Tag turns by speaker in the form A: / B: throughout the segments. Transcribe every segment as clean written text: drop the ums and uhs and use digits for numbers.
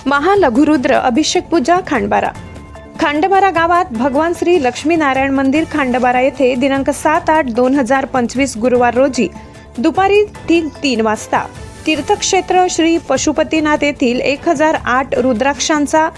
A: महालघुरुद्र अभिषेक पूजा खांडबारा. खांडबारा गावात भगवान श्री लक्ष्मीनारायण मंदिर खांडबारा येथे दिनांक 7/8/2025 गुरुवार रोजी दुपारी 3 वाजता तीर्थक्षेत्र श्री पशुपतीनाथ येथील 1008 रुद्राक्षांचा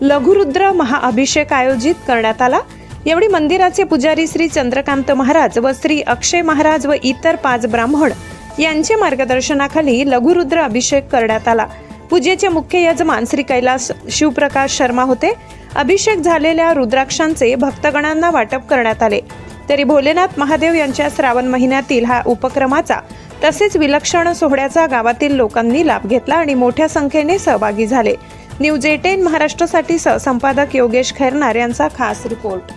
A: लघुरुद्र महाअभिषेक आयोजित करण्यात आला. यावेळी मंदिराचे पुजारी श्री चंद्रकांत महाराज व श्री अक्षय महाराज व इतर 5 ब्राह्मण यांच्या मार्गदर्शनाखाली लघुरुद्र अभिषेक करण्यात आला. पूजेचे मुख्य यजमान श्री कैलास शिवप्रकाश शर्मा होते. अभिषेक झालेल्या रुद्राक्षांचे भक्तगणांना वाटप करण्यात आले. तरी भोलेनाथ महादेव यांच्या श्रावण महिन्यातील हा उपक्रमाचा तसेच विलक्षण सोहळ्याचा गावातील लोकांनी लाभ घेतला आणि मोठ्या संख्येने सहभागी झाले. न्यूज 18 महाराष्ट्रासाठी संपादक योगेश खैरनार यांचा खास रिपोर्ट.